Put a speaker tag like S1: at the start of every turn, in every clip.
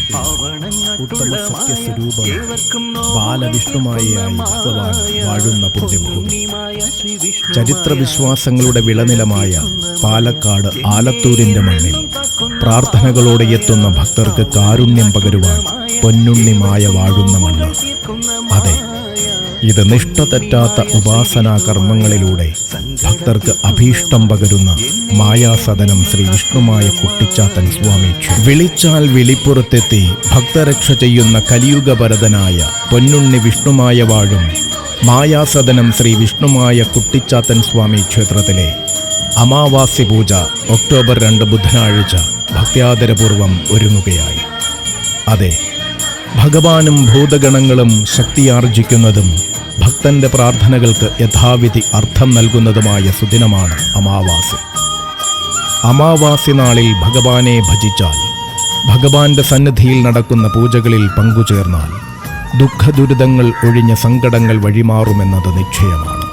S1: ഉത്തമ സത്യസ്വരൂപം ബാലവിഷ്ണുമായയായി ഭഗവാൻ വാഴുന്ന പുണ്യഭൂമി. ചരിത്രവിശ്വാസങ്ങളുടെ വിളനിലമായ പാലക്കാട് ആലത്തൂരിന്റെ മണ്ണിൽ പ്രാർത്ഥനകളോടെ എത്തുന്ന ഭക്തർക്ക് കാരുണ്യം പകരുവാൻ പൊന്നുണ്ണിമായ വാഴുന്ന മണ്ണ്. അതെ, ഇത് നിഷ്ഠ തെറ്റാത്ത ഉപാസനാ കർമ്മങ്ങളിലൂടെ ഭക്തർക്ക് അഭീഷ്ടം പകരുന്ന മായാസദനം ശ്രീ വിഷ്ണുമായ കുട്ടിച്ചാത്തൻ സ്വാമി. വിളിച്ചാൽ വിളിപ്പുറത്തെത്തി ഭക്തരക്ഷ ചെയ്യുന്ന കലിയുഗഭരതനായ പൊന്നുണ്ണി വിഷ്ണുമായ വാഴും മായാസദനം ശ്രീ വിഷ്ണുമായ കുട്ടിച്ചാത്തൻ സ്വാമി ക്ഷേത്രത്തിലെ അമാവാസി പൂജ ഒക്ടോബർ 2 ബുധനാഴ്ച ഭക്ത്യാദരപൂർവം ഒരുങ്ങുകയായി. അതെ, ഭഗവാനും ഭൂതഗണങ്ങളും ശക്തിയാർജിക്കുന്നതും ഭക്തന്റെ പ്രാർത്ഥനകൾക്ക് യഥാവിധി അർത്ഥം നൽകുന്നതുമായ സുദിനമാണ് അമാവാസി. അമാവാസി നാളിൽ ഭഗവാനെ ഭജിച്ചാൽ, ഭഗവാന്റെ സന്നിധിയിൽ നടക്കുന്ന പൂജകളിൽ പങ്കുചേർന്നാൽ ദുഃഖദുരിതങ്ങൾ ഒഴിഞ്ഞ സങ്കടങ്ങൾ വഴിമാറുമെന്നത് നിശ്ചയമാണ്.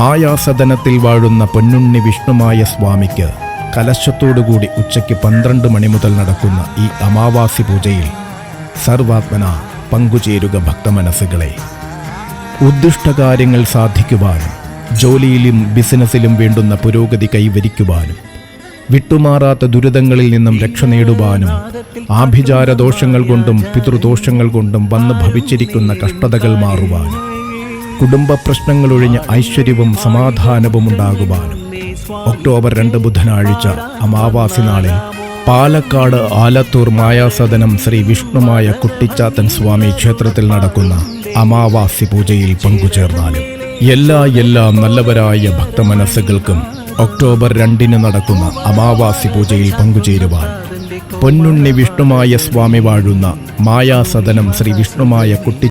S1: മായാസദനത്തിൽ വാഴുന്ന പൊന്നുണ്ണി വിഷ്ണുമായ സ്വാമിക്ക് കലശത്തോടുകൂടി ഉച്ചയ്ക്ക് 12 മണി മുതൽ നടക്കുന്ന ഈ അമാവാസി പൂജയിൽ സർവാത്മന പങ്കുചേരുക ഭക്തമനസ്സുകളെ. ഉദ്ദിഷ്ടകാര്യങ്ങൾ സാധിക്കുവാനും ജോലിയിലും ബിസിനസ്സിലും വേണ്ടുന്ന പുരോഗതി കൈവരിക്കുവാനും വിട്ടുമാറാത്ത ദുരിതങ്ങളിൽ നിന്നും രക്ഷ നേടുവാനും ആഭിചാര ദോഷങ്ങൾ കൊണ്ടും പിതൃദോഷങ്ങൾ കൊണ്ടും വന്നു ഭവിച്ചിരിക്കുന്ന കഷ്ടതകൾ മാറുവാനും കുടുംബ പ്രശ്നങ്ങളൊഴിഞ്ഞ് ഐശ്വര്യവും സമാധാനവും ഉണ്ടാകുവാനും ഒക്ടോബർ 2 ബുധനാഴ്ച അമാവാസി നാളിൽ പാലക്കാട് ആലത്തൂർ മായാസദനം ശ്രീ വിഷ്ണുമായ കുട്ടിച്ചാത്തൻ സ്വാമി ക്ഷേത്രത്തിൽ നടക്കുന്ന അമാവാസി പൂജയിൽ പങ്കുചേർന്നാലും എല്ലാ നല്ലവരായ ഭക്തമനസ്സുകൾക്കും ഒക്ടോബർ 2 നടക്കുന്ന അമാവാസി പൂജയിൽ പങ്കുചേരുവാൻ പൊന്നുണ്ണി വിഷ്ണുമായ സ്വാമി വാഴുന്ന മായാസദനം ശ്രീ വിഷ്ണുമായ കുട്ടി